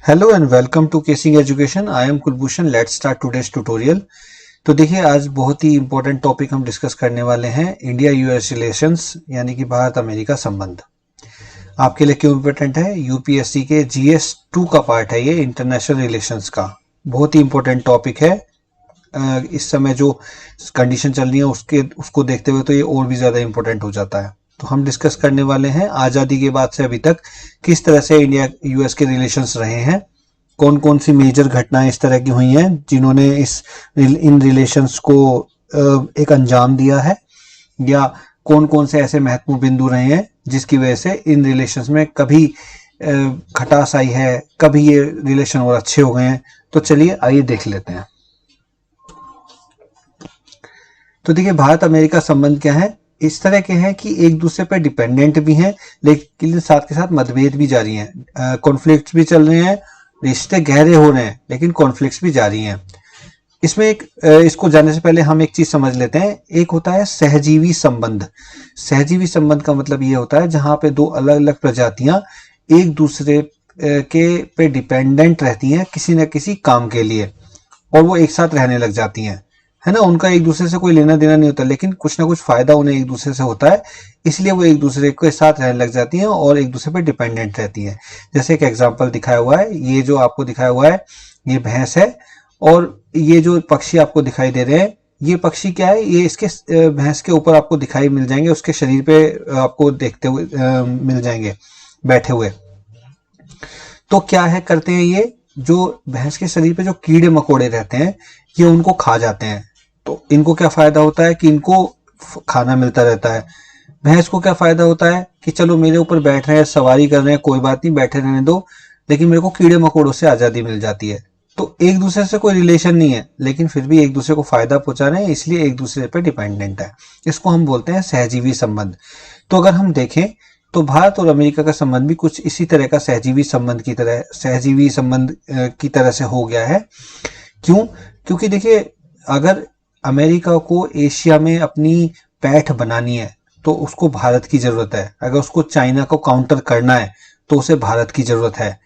Hello and welcome to casing education. I am Kulbhushan. Let's start today's tutorial. तो देखिए, आज बहुत ही इंपॉर्टेंट टॉपिक हम डिस्कस करने वाले हैं, इंडिया यूएस रिलेशंस, यानी कि भारत अमेरिका संबंध। आपके लिए क्यों इंपॉर्टेंट है? यूपीएससी के जीएस 2 का पार्ट है ये, इंटरनेशनल रिलेशंस का। बहुत ही इंपॉर्टेंट टॉपिक है। इस समय जो कंडीशन चल रही है उसको देखते हुए तो ये और भी ज्यादा इंपॉर्टेंट हो जाता है। तो हम डिस्कस करने वाले हैं आजादी के बाद से अभी तक किस तरह से इंडिया यूएस के रिलेशंस रहे हैं, कौन कौन सी मेजर घटनाएं इस तरह की हुई हैं जिन्होंने इन रिलेशंस को एक अंजाम दिया है, या कौन कौन से ऐसे महत्वपूर्ण बिंदु रहे हैं जिसकी वजह से इन रिलेशंस में कभी खटास आई है, कभी ये रिलेशन और अच्छे हो गए हैं। तो चलिए आइए देख लेते हैं। तो देखिए, भारत अमेरिका संबंध क्या है? इस तरह के हैं कि एक दूसरे पर डिपेंडेंट भी हैं, लेकिन साथ के साथ मतभेद भी जारी हैं, कॉन्फ्लिक्ट्स भी चल रहे हैं, रिश्ते गहरे हो रहे हैं, लेकिन कॉन्फ्लिक्ट्स भी जारी हैं। इसमें इसको जानने से पहले हम एक चीज समझ लेते हैं। एक होता है सहजीवी संबंध। सहजीवी संबंध का मतलब ये होता है जहां पे दो अलग अलग प्रजातियां एक दूसरे के पे डिपेंडेंट रहती हैं किसी न किसी काम के लिए, और वो एक साथ रहने लग जाती हैं, है ना। उनका एक दूसरे से कोई लेना देना नहीं होता, लेकिन कुछ ना कुछ फायदा उन्हें एक दूसरे से होता है, इसलिए वो एक दूसरे के साथ रहने लग जाती हैं और एक दूसरे पर डिपेंडेंट रहती हैं। जैसे एक एग्जांपल दिखाया हुआ है, ये जो आपको दिखाया हुआ है ये भैंस है, और ये जो पक्षी आपको दिखाई दे रहे हैं ये पक्षी क्या है, ये इसके भैंस के ऊपर आपको दिखाई मिल जाएंगे, उसके शरीर पे आपको देखते हुए मिल जाएंगे बैठे हुए। तो क्या है करते हैं, ये जो भैंस के शरीर पे जो कीड़े मकोड़े रहते हैं ये उनको खा जाते हैं। तो इनको क्या फायदा होता है कि इनको खाना मिलता रहता है। भैंस को क्या फायदा होता है कि चलो मेरे ऊपर बैठ रहे हैं, सवारी कर रहे हैं, कोई बात नहीं, बैठे रहने दो, लेकिन मेरे को कीड़े मकोड़ों से आजादी मिल जाती है। तो एक दूसरे से कोई रिलेशन नहीं है, लेकिन फिर भी एक दूसरे को फायदा पहुंचा रहे हैं, इसलिए एक दूसरे पर डिपेंडेंट है। इसको हम बोलते हैं सहजीवी संबंध। तो अगर हम देखें तो भारत और अमेरिका का संबंध भी कुछ इसी तरह का सहजीवी संबंध की तरह से हो गया है। क्यों? क्योंकि देखिए, अगर अमेरिका को एशिया में अपनी पैठ बनानी है तो उसको भारत की जरूरत है। अगर उसको चाइना को काउंटर करना है तो उसे भारत की जरूरत है।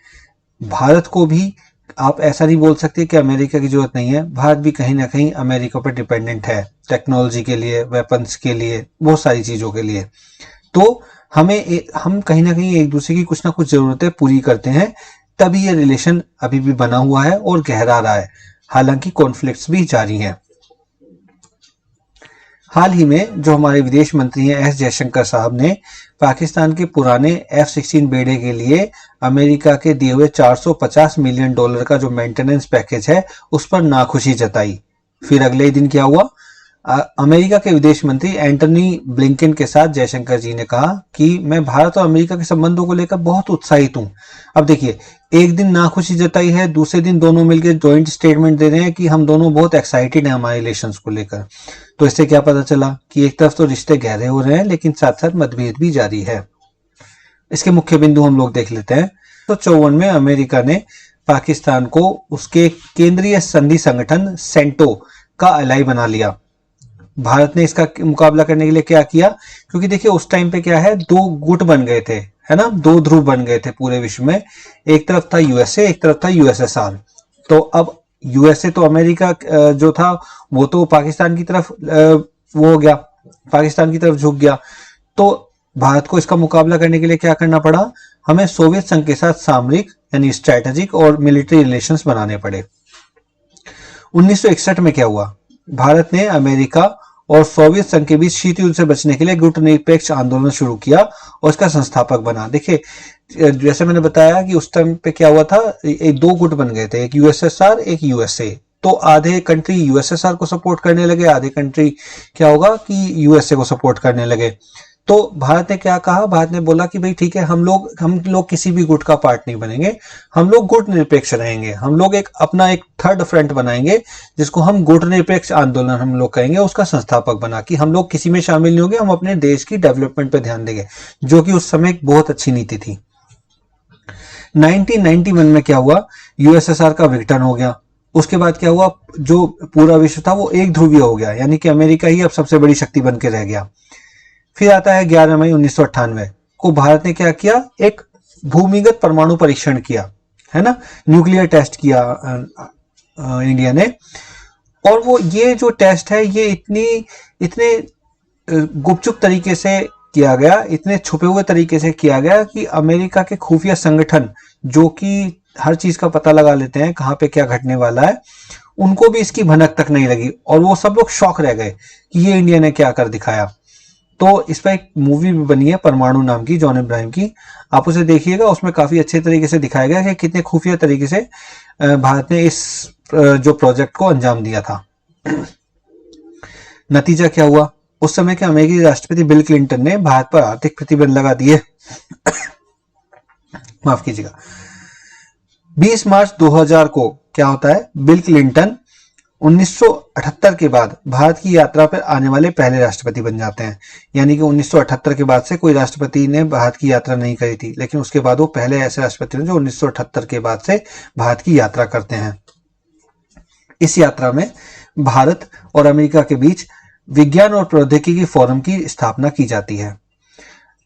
भारत को भी आप ऐसा नहीं बोल सकते कि अमेरिका की जरूरत नहीं है। भारत भी कहीं ना कहीं अमेरिका पर डिपेंडेंट है, टेक्नोलॉजी के लिए, वेपन्स के लिए, बहुत सारी चीजों के लिए। तो हम कहीं ना कहीं एक दूसरे की कुछ ना कुछ जरूरतें पूरी करते हैं, तभी ये रिलेशन अभी भी बना हुआ है और गहरा रहा है, हालांकि कॉन्फ्लिक्ट्स भी जारी हैं। हाल ही में जो हमारे विदेश मंत्री हैं एस जयशंकर साहब ने पाकिस्तान के पुराने F-16 बेड़े के लिए अमेरिका के दिए हुए $450 मिलियन का जो मेंटेनेंस पैकेज है उस पर नाखुशी जताई। फिर अगले ही दिन क्या हुआ? अमेरिका के विदेश मंत्री एंटनी ब्लिंकन के साथ जयशंकर जी ने कहा कि मैं भारत और अमेरिका के संबंधों को लेकर बहुत उत्साहित हूं। अब देखिए, एक दिन नाखुशी जताई है, दूसरे दिन दोनों मिलकर जॉइंट स्टेटमेंट दे रहे हैं कि हम दोनों बहुत एक्साइटेड हैं हमारे रिलेशंस को लेकर। तो इससे क्या पता चला कि एक तरफ तो रिश्ते गहरे हो रहे हैं, लेकिन साथ साथ मतभेद भी जारी है। इसके मुख्य बिंदु हम लोग देख लेते हैं। तो 54 में अमेरिका ने पाकिस्तान को उसके केंद्रीय संधि संगठन सेंटो का एलाई बना लिया। भारत ने इसका मुकाबला करने के लिए क्या किया? क्योंकि देखिए, उस टाइम पे क्या है, दो गुट बन गए थे, है ना, दो ध्रुव बन गए थे पूरे विश्व में। एक तरफ था यूएसए, एक तरफ था यूएसएसआर। तो अब यूएसए तो अमेरिका जो था वो तो पाकिस्तान की तरफ वो हो गया, पाकिस्तान की तरफ झुक गया। तो भारत को इसका मुकाबला करने के लिए क्या करना पड़ा? हमें सोवियत संघ के साथ सामरिक यानी स्ट्रैटेजिक और मिलिट्री रिलेशंस बनाने पड़े। 1961 में क्या हुआ? भारत ने अमेरिका और सोवियत संघ के बीच शीत युद्ध से बचने के लिए गुटनिरपेक्ष आंदोलन शुरू किया और इसका संस्थापक बना। देखिए, जैसे मैंने बताया कि उस टाइम पे क्या हुआ था, एक दो गुट बन गए थे, एक यूएसएसआर, एक यूएसए। तो आधे कंट्री यूएसएसआर को सपोर्ट करने लगे, आधे कंट्री क्या होगा कि यूएसए को सपोर्ट करने लगे। तो भारत ने क्या कहा? भारत ने बोला कि भाई ठीक है, हम लोग किसी भी गुट का पार्ट नहीं बनेंगे, हम लोग गुट निरपेक्ष रहेंगे, हम लोग अपना एक थर्ड फ्रंट बनाएंगे जिसको हम गुट निरपेक्ष आंदोलन हम लोग कहेंगे। उसका संस्थापक बना कि हम लोग किसी में शामिल नहीं होंगे, हम अपने देश की डेवलपमेंट पे ध्यान देंगे, जो कि उस समय एक बहुत अच्छी नीति थी। 1991 में क्या हुआ? यूएसएसआर का विघटन हो गया। उसके बाद क्या हुआ? जो पूरा विश्व था वो एक ध्रुवीय हो गया, यानी कि अमेरिका ही अब सबसे बड़ी शक्ति बन के रह गया। फिर आता है 11 मई 1998 को भारत ने क्या किया? एक भूमिगत परमाणु परीक्षण किया। है ना, न्यूक्लियर टेस्ट किया इंडिया ने। और वो ये जो टेस्ट है ये इतने गुपचुप तरीके से किया गया, इतने छुपे हुए तरीके से किया गया कि अमेरिका के खुफिया संगठन जो कि हर चीज का पता लगा लेते हैं कहाँ पे क्या घटने वाला है, उनको भी इसकी भनक तक नहीं लगी और वो सब लोग शॉक रह गए कि ये इंडिया ने क्या कर दिखाया। तो इस पर एक मूवी भी बनी है परमाणु नाम की, जॉन इब्राहिम की, आप उसे देखिएगा। उसमें काफी अच्छे तरीके से दिखाया गया कि कितने खुफिया तरीके से भारत ने इस जो प्रोजेक्ट को अंजाम दिया था। नतीजा क्या हुआ, उस समय के अमेरिकी राष्ट्रपति बिल क्लिंटन ने भारत पर आर्थिक प्रतिबंध लगा दिए। माफ कीजिएगा। 20 मार्च 2000 को क्या होता है, बिल क्लिंटन 1978 के बाद भारत की यात्रा पर आने वाले पहले राष्ट्रपति बन जाते हैं। यानी कि 1978 के बाद से कोई राष्ट्रपति ने भारत की यात्रा नहीं करी थी, लेकिन उसके बाद वो पहले ऐसे राष्ट्रपति हैं जो 1978 के बाद से भारत की यात्रा करते हैं। इस यात्रा में भारत और अमेरिका के बीच विज्ञान और प्रौद्योगिकी फोरम की स्थापना की जाती है।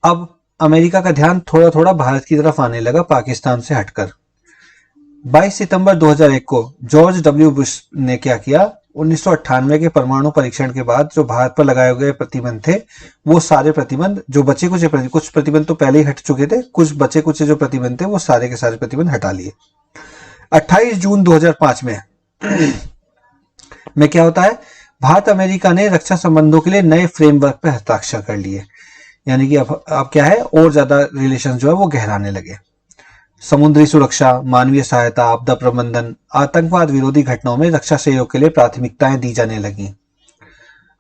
अब अमेरिका का ध्यान थोड़ा थोड़ा भारत की तरफ आने लगा, पाकिस्तान से हटकर। 22 सितंबर 2001 को जॉर्ज डब्ल्यू बुश ने क्या किया, 1998 के परमाणु परीक्षण के बाद जो भारत पर लगाए गए प्रतिबंध थे, वो सारे प्रतिबंध जो बचे कुछ प्रतिबंध तो पहले ही हट चुके थे, कुछ बचे कुछ जो प्रतिबंध थे वो सारे के सारे प्रतिबंध हटा लिए। 28 जून 2005 में क्या होता है, भारत अमेरिका ने रक्षा संबंधों के लिए नए फ्रेमवर्क पर हस्ताक्षर कर लिए। यानी कि अब क्या है, और ज्यादा रिलेशन जो है वो गहराने लगे। समुद्री सुरक्षा, मानवीय सहायता, आपदा प्रबंधन, आतंकवाद विरोधी घटनाओं में रक्षा सहयोग के लिए प्राथमिकताएं दी जाने लगी।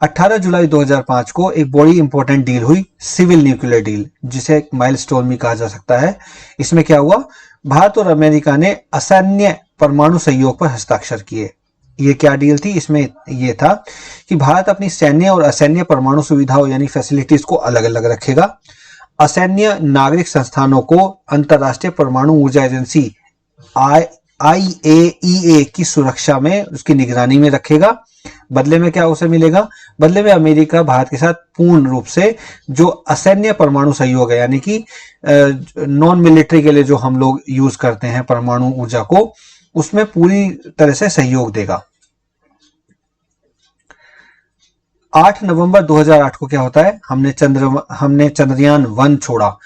18 जुलाई 2005 को एक बड़ी इंपॉर्टेंट डील हुई, सिविल न्यूक्लियर डील, जिसे एक माइलस्टोन भी कहा जा सकता है। इसमें क्या हुआ, भारत और अमेरिका ने असैन्य परमाणु सहयोग पर हस्ताक्षर किए। ये क्या डील थी, इसमें ये था कि भारत अपनी सैन्य और असैन्य परमाणु सुविधाओं यानी फैसिलिटीज को अलग अलग रखेगा। असैन्य नागरिक संस्थानों को अंतरराष्ट्रीय परमाणु ऊर्जा एजेंसी IAEA की सुरक्षा में, उसकी निगरानी में रखेगा। बदले में क्या उसे मिलेगा, बदले में अमेरिका भारत के साथ पूर्ण रूप से जो असैन्य परमाणु सहयोग है, यानी कि नॉन मिलिट्री के लिए जो हम लोग यूज करते हैं परमाणु ऊर्जा को, उसमें पूरी तरह से सहयोग देगा। 8 नवंबर 2008 को क्या होता है, हमने चंद्रयान 1 छोड़ा,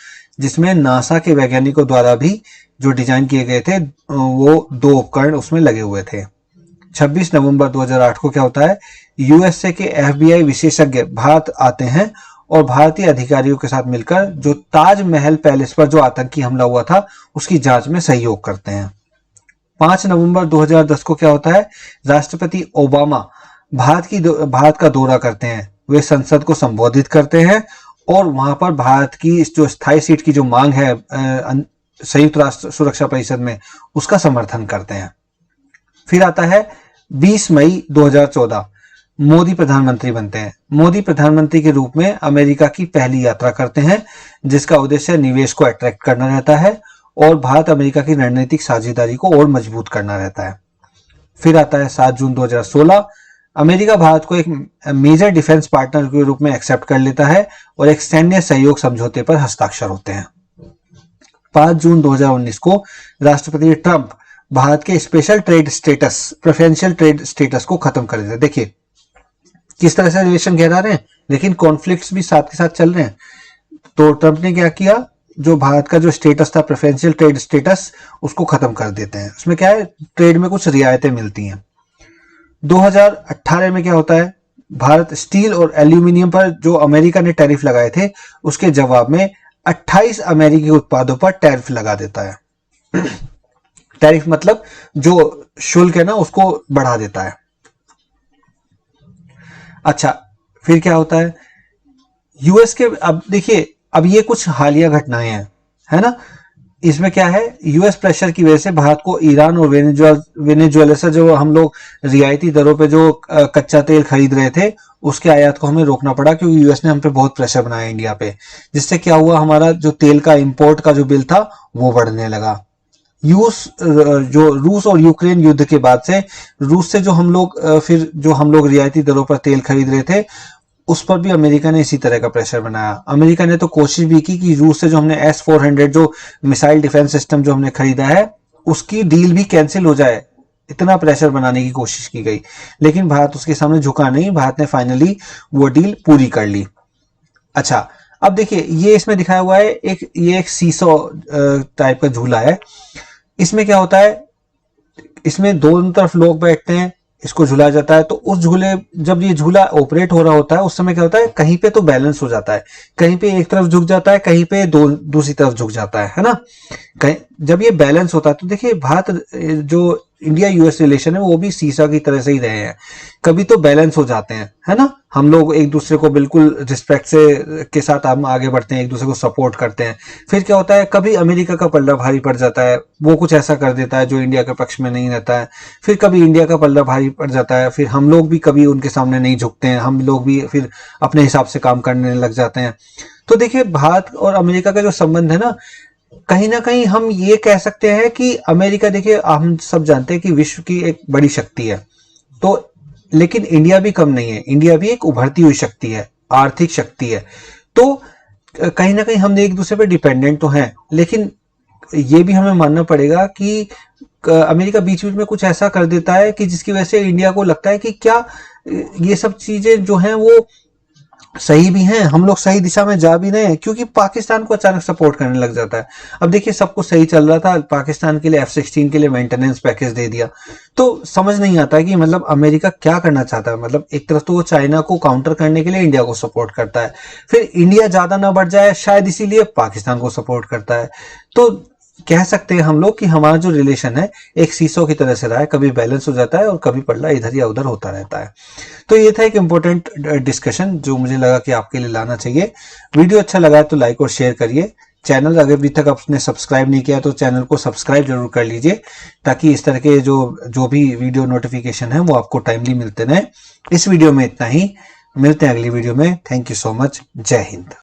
जिसमें नासा के वैज्ञानिकों द्वारा भी जो डिजाइन किए गए थे वो 2 उपकरण उसमें लगे हुए थे। 26 नवंबर 2008 को क्या होता है, यूएसए के FBI विशेषज्ञ भारत आते हैं और भारतीय अधिकारियों के साथ मिलकर जो ताजमहल पैलेस पर जो आतंकी हमला हुआ था उसकी जांच में सहयोग करते हैं। 5 नवंबर 2010 को क्या होता है, राष्ट्रपति ओबामा भारत का दौरा करते हैं। वे संसद को संबोधित करते हैं और वहां पर भारत की जो स्थायी सीट की जो मांग है संयुक्त राष्ट्र सुरक्षा परिषद में, उसका समर्थन करते हैं। फिर आता है 20 मई 2014, मोदी प्रधानमंत्री बनते हैं। मोदी प्रधानमंत्री के रूप में अमेरिका की पहली यात्रा करते हैं, जिसका उद्देश्य निवेश को अट्रैक्ट करना रहता है और भारत अमेरिका की रणनीतिक साझेदारी को और मजबूत करना रहता है। फिर आता है 7 जून 2016, अमेरिका भारत को एक मेजर डिफेंस पार्टनर के रूप में एक्सेप्ट कर लेता है और एक सैन्य सहयोग समझौते पर हस्ताक्षर होते हैं। 5 जून 2019 को राष्ट्रपति ट्रंप भारत के special trade status, preferential trade status को खत्म कर देते हैं। देखिए किस तरह से रिलेशन गहरा रहे हैं, लेकिन कॉन्फ्लिक्ट्स भी साथ के साथ चल रहे हैं। तो ट्रंप ने क्या किया, जो भारत का जो स्टेटस था प्रेफरेंशियल ट्रेड स्टेटस, उसको खत्म कर देते हैं। उसमें क्या है, ट्रेड में कुछ रियायतें मिलती हैं। 2018 में क्या होता है, भारत स्टील और एल्यूमिनियम पर जो अमेरिका ने टैरिफ लगाए थे उसके जवाब में 28 अमेरिकी उत्पादों पर टैरिफ लगा देता है। टैरिफ मतलब जो शुल्क है ना, उसको बढ़ा देता है। अच्छा, फिर क्या होता है, यूएस के, अब देखिए अब ये कुछ हालिया घटनाएं हैं, है ना। इसमें क्या है, यूएस प्रेशर की वजह से भारत को ईरान और वेनेजुएला से जो हम लोग रियायती दरों पे जो कच्चा तेल खरीद रहे थे उसके आयात को हमें रोकना पड़ा, क्योंकि यूएस ने हम पे बहुत प्रेशर बनाया इंडिया पे, जिससे क्या हुआ, हमारा जो तेल का इंपोर्ट का जो बिल था वो बढ़ने लगा। जो रूस और यूक्रेन युद्ध के बाद से रूस से जो हम लोग रियायती दरों पर तेल खरीद रहे थे, उस पर भी अमेरिका ने इसी तरह का प्रेशर बनाया। अमेरिका ने तो कोशिश भी की कि रूस से जो हमने S-400 जो मिसाइल डिफेंस सिस्टम जो हमने खरीदा है उसकी डील भी कैंसिल हो जाए, इतना प्रेशर बनाने की कोशिश की गई, लेकिन भारत उसके सामने झुका नहीं। भारत ने फाइनली वो डील पूरी कर ली। अच्छा, अब देखिए ये इसमें दिखाया हुआ है ये एक सीसो टाइप का झूला है। इसमें क्या होता है, इसमें दोनों तरफ लोग बैठते हैं, इसको झुलाया जाता है। तो उस झूले, जब ये झूला ऑपरेट हो रहा होता है उस समय क्या होता है, कहीं पे तो बैलेंस हो जाता है, कहीं पे एक तरफ झुक जाता है, कहीं पे दूसरी तरफ झुक जाता है ना। कहीं जब ये बैलेंस होता है तो देखिए भारत जो इंडिया यूएस रिलेशन है वो भी सीसा की तरह से ही रहे हैं, कभी तो बैलेंस हो जाते हैं, है ना। हम लोग एक दूसरे को बिल्कुल रिस्पेक्ट से के साथ हम आगे बढ़ते हैं, एक दूसरे को सपोर्ट करते हैं। फिर क्या होता है, कभी अमेरिका का पल्ला भारी पड़ जाता है, वो कुछ ऐसा कर देता है जो इंडिया के पक्ष में नहीं रहता है। फिर कभी इंडिया का पल्ला भारी पड़ जाता है, फिर हम लोग भी कभी उनके सामने नहीं झुकते हैं, हम लोग भी फिर अपने हिसाब से काम करने लग जाते हैं। तो देखिए भारत और अमेरिका का जो संबंध है ना कहीं हम ये कह सकते हैं कि अमेरिका, देखिए हम सब जानते हैं कि विश्व की एक बड़ी शक्ति है, तो लेकिन इंडिया भी कम नहीं है, इंडिया भी एक उभरती हुई शक्ति है, आर्थिक शक्ति है। तो कहीं ना कहीं हम एक दूसरे पे डिपेंडेंट तो हैं, लेकिन ये भी हमें मानना पड़ेगा कि अमेरिका बीच बीच में कुछ ऐसा कर देता है कि जिसकी वजह से इंडिया को लगता है कि क्या ये सब चीजें जो हैं वो सही भी हैं, हम लोग सही दिशा में जा भी रहे हैं, क्योंकि पाकिस्तान को अचानक सपोर्ट करने लग जाता है। अब देखिए सब कुछ सही चल रहा था, पाकिस्तान के लिए F-16 के लिए मेंटेनेंस पैकेज दे दिया, तो समझ नहीं आता कि मतलब अमेरिका क्या करना चाहता है। मतलब एक तरफ तो वो चाइना को काउंटर करने के लिए इंडिया को सपोर्ट करता है, फिर इंडिया ज्यादा ना बढ़ जाए शायद इसीलिए पाकिस्तान को सपोर्ट करता है। तो कह सकते हैं हम लोग कि हमारा जो रिलेशन है एक सीसो की तरह से रहा है, कभी बैलेंस हो जाता है और कभी पल्ला इधर या उधर होता रहता है। तो ये था एक इम्पोर्टेंट डिस्कशन जो मुझे लगा कि आपके लिए लाना चाहिए। वीडियो अच्छा लगा तो लाइक और शेयर करिए। चैनल अगर अभी तक आपने सब्सक्राइब नहीं किया तो चैनल को सब्सक्राइब जरूर कर लीजिए, ताकि इस तरह के जो भी वीडियो नोटिफिकेशन है वो आपको टाइमली मिलते रहे। इस वीडियो में इतना ही, मिलते हैं अगली वीडियो में। थैंक यू सो मच, जय हिंद।